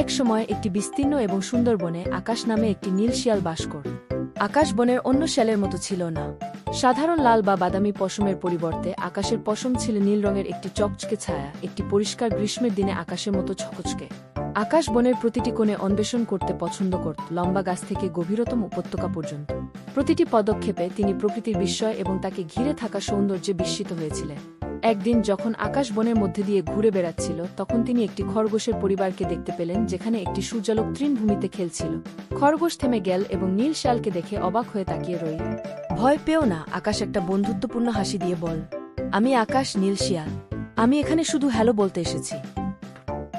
এক সময় একটি বিস্তীর্ণ এবং সুন্দর বনে আকাশ নামে একটি নীল শিয়াল বাস করত। আকাশ বনের অন্য শিয়ালের মতো ছিল না। সাধারণ লাল বা বাদামি পশমের পরিবর্তে আকাশের পশম ছিল নীল রঙের একটি চকচকে ছায়া, একটি পরিষ্কার গ্রীষ্মের দিনে আকাশের মতো ছকচকে। আকাশ বনের প্রতিটি কোণে অন্বেষণ করতে পছন্দ করত, লম্বা গাছ থেকে গভীরতম উপত্যকা পর্যন্ত। প্রতিটি পদক্ষেপে তিনি প্রকৃতির বিস্ময় এবং তাকে ঘিরে থাকা সৌন্দর্যে বিস্মিত হয়েছিলেন। একদিন যখন আকাশ বনের মধ্যে দিয়ে ঘুরে বেড়াচ্ছিল, তখন তিনি একটি খরগোশের পরিবারকে দেখতে পেলেন, যেখানে একটি সূর্যালোক তৃণভূমিতে খেলছিল। খরগোশ থেমে গেল এবং নীল শিয়ালকে দেখে অবাক হয়ে তাকিয়ে রইল। ভয় পেও না, আকাশ একটা বন্ধুত্বপূর্ণ হাসি দিয়ে বল। আমি আকাশ, নীল শিয়াল। আমি এখানে শুধু হ্যালো বলতে এসেছি।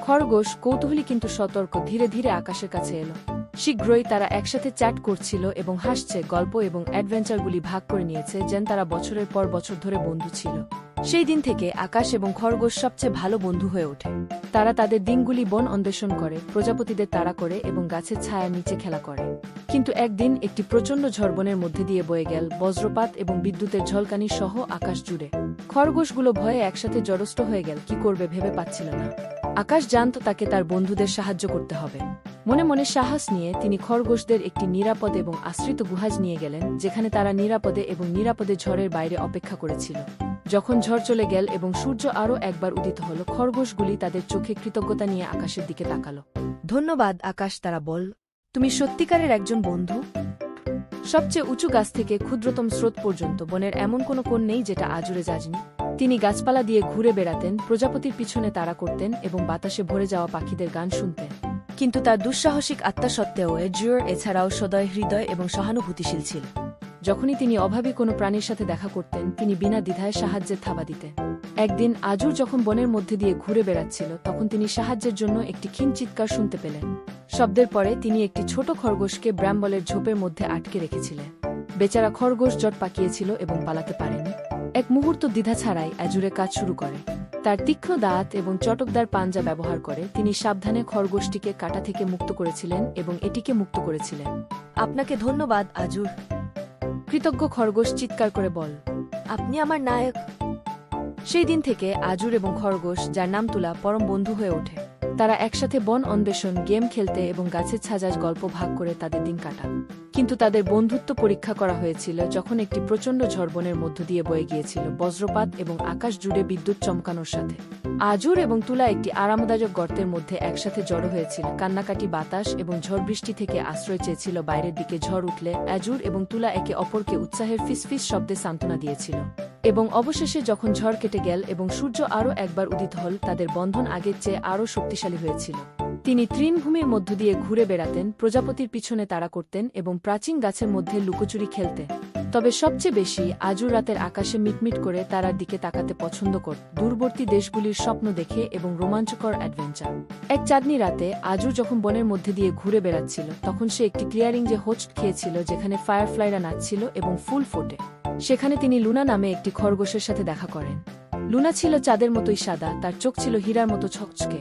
খরগোশ, কৌতূহলী কিন্তু সতর্ক, ধীরে ধীরে আকাশের কাছে এলো। শীঘ্রই তারা একসাথে চ্যাট করছিল এবং হাসছে, গল্প এবং অ্যাডভেঞ্চারগুলি ভাগ করে নিয়েছে, যেন তারা বছরের পর বছর ধরে বন্ধু ছিল। সেই দিন থেকে আকাশ এবং খরগোশ সবচেয়ে ভালো বন্ধু হয়ে ওঠে। তারা তাদের দিনগুলি বন অন্বেষণ করে, প্রজাপতিদের তাড়া করে এবং গাছের ছায়ার নিচে খেলা করে। কিন্তু একদিন একটি প্রচণ্ড ঝড় বনের মধ্যে দিয়ে বয়ে গেল, বজ্রপাত এবং বিদ্যুতের ঝলকানি সহ আকাশ জুড়ে। খরগোশগুলো ভয়ে একসাথে জড়স্ত হয়ে গেল, কি করবে ভেবে পাচ্ছিল না। আকাশ জানত তাকে তার বন্ধুদের সাহায্য করতে হবে। মনে মনে সাহস নিয়ে তিনি খরগোশদের একটি নিরাপদ এবং আশ্রিত গুহাজ নিয়ে গেলেন, যেখানে তারা নিরাপদে ঝড়ের বাইরে অপেক্ষা করেছিল। যখন ঝড় চলে গেল এবং সূর্য আরও একবার উদিত হল, খরগোশগুলি তাদের চোখে কৃতজ্ঞতা নিয়ে আকাশের দিকে তাকাল। ধন্যবাদ আকাশ, তারা বল। তুমি সত্যিকারের একজন বন্ধু। সবচেয়ে উঁচু গাছ থেকে ক্ষুদ্রতম স্রোত পর্যন্ত বনের এমন কোনো কোণ নেই যেটা আজুড়ে যায়নি। তিনি গাছপালা দিয়ে ঘুরে বেড়াতেন, প্রজাপতির পিছনে তাড়া করতেন এবং বাতাসে ভরে যাওয়া পাখিদের গান শুনতেন। কিন্তু তার দুঃসাহসিক আত্মা সত্ত্বেও এজুর এছাড়াও সদয় হৃদয় এবং সহানুভূতিশীল ছিল। যখনই তিনি অভাবী কোনো প্রাণীর সাথে দেখা করতেন, তিনি বিনা দ্বিধায় সাহায্যের থাবা দিতেন। একদিন আজুর যখন বনের মধ্যে দিয়ে ঘুরে বেড়াচ্ছিল, তখন তিনি সাহায্যের জন্য একটি ক্ষীণ চিৎকার শুনতে পেলেন। শব্দের পরে তিনি একটি ছোট খরগোশকে ব্রাম্বলের ঝোপের মধ্যে আটকে রেখেছিলেন। বেচারা খরগোশ জট পাকিয়েছিল এবং পালাতে পারেনি। এক মুহূর্ত দ্বিধা ছাড়াই আজুরে কাজ শুরু করে। তার তীক্ষ্ণ দাঁত এবং চটকদার পাঞ্জা ব্যবহার করে তিনি সাবধানে খরগোশটিকে কাঁটা থেকে মুক্ত করেছিলেন এবং এটিকে মুক্ত করেছিলেন। আপনাকে ধন্যবাদ আজুর, কৃতজ্ঞ খরগোশ চিৎকার করে বল। আপনি আমার নায়ক। সেই দিন থেকে আজুর এবং খরগোশ, যার নাম তুলা, পরম বন্ধু হয়ে ওঠে। তারা একসাথে বন অন্বেষণ, গেম খেলতে এবং গাছের ছাজাজ গল্প ভাগ করে তাদের দিন কাটান। কিন্তু তাদের বন্ধুত্ব পরীক্ষা করা হয়েছিল যখন একটি প্রচণ্ড ঝড় বনের মধ্য দিয়ে বয়ে গিয়েছিল, বজ্রপাত এবং আকাশ জুড়ে বিদ্যুৎ চমকানোর সাথে। আজুর এবং তুলা একটি আরামদায়ক গর্তের মধ্যে একসাথে জড়ো হয়েছিল। কান্নাকাটি, বাতাস এবং ঝড় বৃষ্টি থেকে আশ্রয় চেয়েছিল বাইরের দিকে। ঝড় উঠলে আজুর এবং তুলা একে অপরকে উৎসাহের ফিসফিস শব্দে সান্ত্বনা দিয়েছিল। এবং অবশেষে যখন ঝড় কেটে গেল এবং সূর্য আরও একবার উদিত হল, তাদের বন্ধন আগের চেয়ে আরও শক্তিশালী হয়েছিল। তিনি তৃণভূমির মধ্য দিয়ে ঘুরে বেড়াতেন, প্রজাপতির পিছনে তাড়া করতেন এবং প্রাচীন গাছের মধ্যে লুকোচুরি খেলতেন। তবে সবচেয়ে বেশি আজুর রাতের আকাশে মিটমিট করে তারার দিকে তাকাতে পছন্দ করত, দূরবর্তী দেশগুলির স্বপ্ন দেখে এবং রোমাঞ্চকর অ্যাডভেঞ্চার। এক চাঁদনি রাতে আজুর যখন বনের মধ্যে দিয়ে ঘুরে বেড়াচ্ছিল, তখন সে একটি ক্লিয়ারিং হোস্ট খেয়েছিল, যেখানে ফায়ারফ্লাইরা নাচছিল এবং ফুল ফোটে। সেখানে তিনি লুনা নামে একটি খরগোশের সাথে দেখা করেন। লুনা ছিল চাঁদের মতোই সাদা, তার চোখ ছিল হীরার মতো ছকছকে।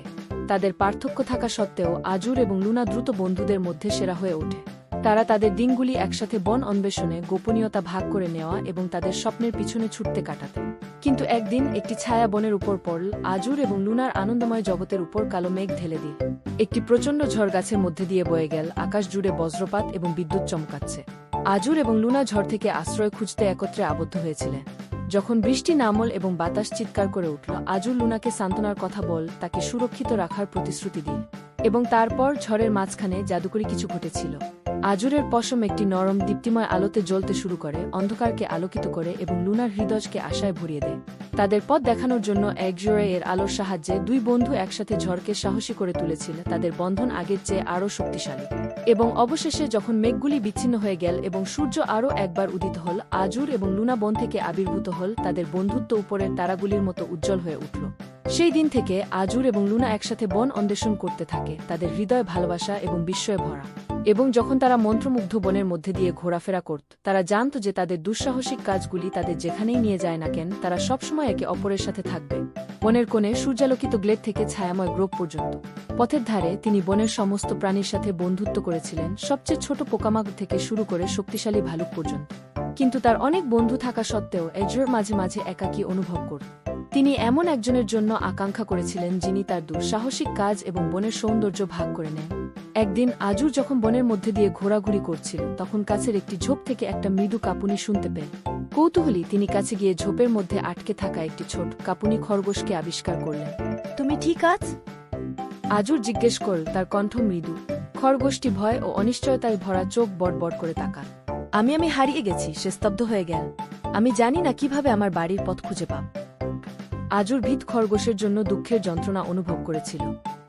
তাদের পার্থক্য থাকা সত্ত্বেও আজুর এবং লুনা দ্রুত বন্ধুদের মধ্যে সেরা হয়ে ওঠে। তারা তাদের দিনগুলি একসাথে বন অন্বেষণে, গোপনীয়তা ভাগ করে নেওয়া এবং তাদের স্বপ্নের পিছনে ছুটতে কাটাতে। কিন্তু একদিন একটি ছায়া বনের উপর পড়ল। আজুর এবং লুনার আনন্দময় জগতের উপর কালো মেঘ ঢেলে দিল। একটি প্রচণ্ড ঝড় গাছের মধ্যে দিয়ে বয়ে গেল, আকাশ জুড়ে বজ্রপাত এবং বিদ্যুৎ চমকাচ্ছে। আজুর এবং লুনা ঝড় থেকে আশ্রয় খুঁজতে একত্রে আবদ্ধ হয়েছিলেন। যখন বৃষ্টি নামল এবং বাতাস চিৎকার করে উঠল, আজুর লুনাকে সান্ত্বনার কথা বল, তাকে সুরক্ষিত রাখার প্রতিশ্রুতি দিল। এবং তারপর ঝড়ের মাঝখানে জাদুকরী কিছু ঘটেছিল। আজুরের পশম একটি নরম দীপ্তিময় আলোতে জ্বলতে শুরু করে, অন্ধকারকে আলোকিত করে এবং লুনার হৃদয়কে আশায় ভরিয়ে দেয়। তাদের পথ দেখানোর জন্য একজোড়ে এর আলোর সাহায্যে দুই বন্ধু একসাথে ঝড়কে সাহসী করে তুলেছিল। তাদের বন্ধন আগের চেয়ে আরও শক্তিশালী। এবং অবশেষে যখন মেঘগুলি বিচ্ছিন্ন হয়ে গেল এবং সূর্য আরও একবার উদিত হল, আজুর এবং লুনা বন থেকে আবির্ভূত হল। তাদের বন্ধুত্ব উপরের তারাগুলির মতো উজ্জ্বল হয়ে উঠল। সেই দিন থেকে আজুর এবং লুনা একসাথে বন অন্বেষণ করতে থাকে, তাদের হৃদয় ভালোবাসা এবং বিস্ময়ে ভরা। এবং যখন তারা মন্ত্রমুগ্ধ বনের মধ্যে দিয়ে ঘোরাফেরা করত, তারা জানত যে তাদের দুঃসাহসিক কাজগুলি তাদের যেখানেই নিয়ে যায় না কেন, তারা সবসময় একে অপরের সাথে থাকবে। বনের কোণে সূর্যালোকিত গ্লেড থেকে ছায়াময় গ্রোভ পর্যন্ত। পথের ধারে তিনি বনের সমস্ত প্রাণীর সাথে বন্ধুত্ব করেছিলেন, সবচেয়ে ছোট পোকামাকড় থেকে শুরু করে শক্তিশালী ভালুক পর্যন্ত। কিন্তু তার অনেক বন্ধু থাকা সত্ত্বেও এজুর মাঝে মাঝে একাকী অনুভব করত। তিনি এমন একজনের জন্য আকাঙ্ক্ষা করেছিলেন যিনি তার দুঃসাহসিক কাজ এবং বনের সৌন্দর্য ভাগ করে নেন। একদিন আজুর যখন বনের মধ্যে দিয়ে ঘোরাঘুরি করছিল তখন কাছের একটি ঝোপ থেকে একটা মৃদু কাঁপুনি শুনতে পেল। কৌতূহলী তিনি কাছে গিয়ে ঝোপের মধ্যে আটকে থাকা একটি ছোট কাঁপুনি খরগোশকে আবিষ্কার করলেন। তুমি ঠিক আছ? আজুর জিজ্ঞেস করল, তার কণ্ঠ মৃদু। খরগোশটি ভয় ও অনিশ্চয়তায় ভরা চোখ বড় করে তাকাল। আমি হারিয়ে গেছি, সে স্তব্ধ হয়ে গেল। আমি জানি না কিভাবে আমার বাড়ির পথ খুঁজে পাব। আজুর ভীত খরগোশের জন্য দুঃখের যন্ত্রণা অনুভব করেছিল।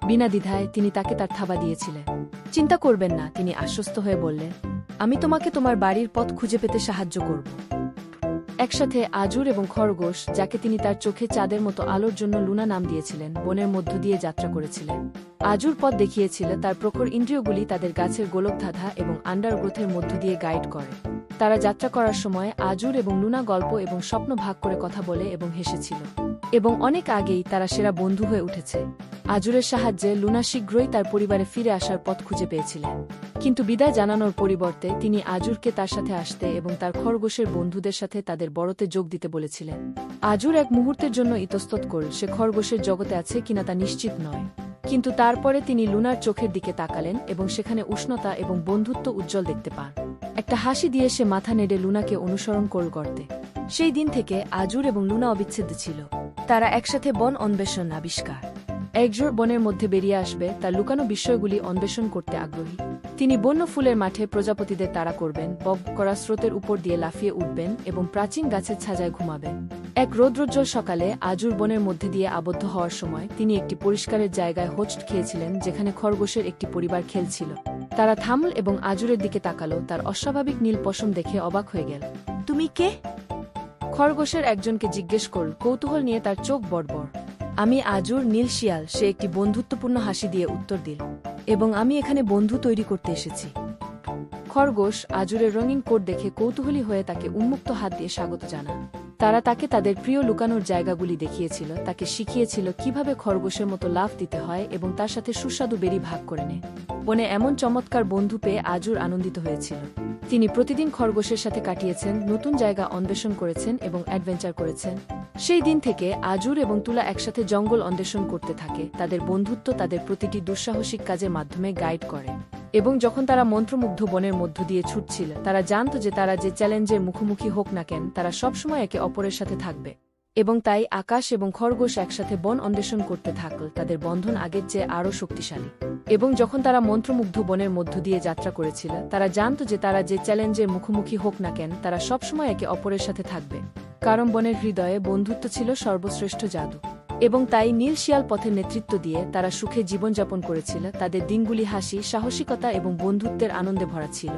বিনা দ্বিধায় তিনি তাকে তার থাবা দিয়েছিলেন। চিন্তা করবেন না, তিনি আশ্বস্ত হয়ে বললেন, আমি তোমাকে তোমার বাড়ির পথ খুঁজে পেতে সাহায্য করব। একসাথে আজুর এবং খরগোশ, যাকে তিনি তার চোখে চাঁদের মতো আলোর জন্য লুনা নাম দিয়েছিলেন, বনের মধ্য দিয়ে যাত্রা করেছিলেন। আজুর পথ দেখিয়েছিল তার প্রখর ইন্দ্রিয়গুলি তাদের গাছের গোলকধাঁধা এবং আন্ডারগ্রোথের মধ্য দিয়ে গাইড করে। তারা যাত্রা করার সময় আজুর এবং লুনা গল্প এবং স্বপ্ন ভাগ করে কথা বলে এবং হেসেছিল। এবং অনেক আগেই তারা সেরা বন্ধু হয়ে উঠেছে। আজুরের সাহায্যে লুনা শীঘ্রই তার পরিবারে ফিরে আসার পথ খুঁজে পেয়েছিলেন। কিন্তু বিদায় জানানোর পরিবর্তে তিনি আজুরকে তার সাথে আসতে এবং তার খরগোশের বন্ধুদের সাথে তাদের বড়তে যোগ দিতে বলেছিলেন। আজুর এক মুহূর্তের জন্য ইতস্তত করল, সে খরগোশের জগতে আছে কিনা তা নিশ্চিত নয়। কিন্তু তারপরে তিনি লুনার চোখের দিকে তাকালেন এবং সেখানে উষ্ণতা এবং বন্ধুত্ব উজ্জ্বল দেখতে পান। একটা হাসি দিয়ে সে মাথা নেড়ে লুনাকে অনুসরণ করতে। সেই দিন থেকে আজুর এবং লুনা অবিচ্ছেদ্য ছিল। তারা একসাথে বন অন্বেষণ আবিষ্কার। একজোর বনের মধ্যে বেরিয়ে আসবে, তার লুকানো বিষয়গুলি অন্বেষণ করতে আগ্রহী। তিনি বন্য ফুলের মাঠে প্রজাপতিদের তাড়া করবেন, বব করা স্রোতের উপর দিয়ে লাফিয়ে উঠবেন এবং প্রাচীন গাছের ছায়ায় ঘুমাবেন। এক রৌদ্রোজ্জ্বল সকালে আজুর বনের মধ্যে দিয়ে আবদ্ধ হওয়ার সময় তিনি একটি পরিষ্কারের জায়গায় হোঁচট খেয়েছিলেন, যেখানে খরগোশের একটি পরিবার খেলছিল। তারা থামল এবং আজুরের দিকে তাকালো। তার অস্বাভাবিক নীল পশম দেখে অবাক হয়ে গেল। তুমি কে? খরগোশের একজনকে জিজ্ঞেস করল, কৌতূহল নিয়ে তার চোখ বড়। আমি আজুর নীল শিয়াল, সে একটি বন্ধুত্বপূর্ণ হাসি দিয়ে উত্তর দিল। এবং আমি এখানে বন্ধু তৈরি করতে এসেছি। খরগোশ আজুরের রঙিন কোট দেখে কৌতূহলী হয়ে তাকে উন্মুক্ত হাত দিয়ে স্বাগত জানান। তারা তাকে তাদের প্রিয় লুকানোর জায়গাগুলি দেখিয়েছিল, তাকে শিখিয়েছিল কিভাবে খরগোশের মতো লাফ দিতে হয় এবং তার সাথে সুস্বাদু বেরি ভাগ করে নেয়। বনে এমন চমৎকার বন্ধু পেয়ে আজুর আনন্দিত হয়েছিল। তিনি প্রতিদিন খরগোশের সাথে কাটিয়েছেন, নতুন জায়গা অন্বেষণ করেছেন এবং অ্যাডভেঞ্চার করেছেন। সেই দিন থেকে আজুর এবং তুলা একসাথে জঙ্গল অন্বেষণ করতে থাকে। তাদের বন্ধুত্ব তাদের প্রতিটি দুঃসাহসিক কাজের মাধ্যমে গাইড করে। এবং যখন তারা মন্ত্রমুগ্ধ বনের মধ্য দিয়ে ছুটছিল, তারা জানত যে তারা যে চ্যালেঞ্জের মুখোমুখি হোক না কেন, তারা সবসময় একে অপরের সাথে থাকবে। এবং তাই আকাশ এবং খরগোশ একসাথে বন অন্বেষণ করতে থাকল, তাদের বন্ধন আগের চেয়ে আরও শক্তিশালী। এবং যখন তারা মন্ত্রমুগ্ধ বনের মধ্য দিয়ে যাত্রা করেছিল, তারা জানত যে তারা যে চ্যালেঞ্জের মুখোমুখি হোক না কেন, তারা সবসময় একে অপরের সাথে থাকবে। কারণ বনের হৃদয়ে বন্ধুত্ব ছিল সর্বশ্রেষ্ঠ জাদু। এবং তাই নীল শিয়াল পথের নেতৃত্ব দিয়ে তারা সুখে জীবনযাপন করেছিল। তাদের দিনগুলি হাসি, সাহসিকতা এবং বন্ধুত্বের আনন্দে ভরা ছিল।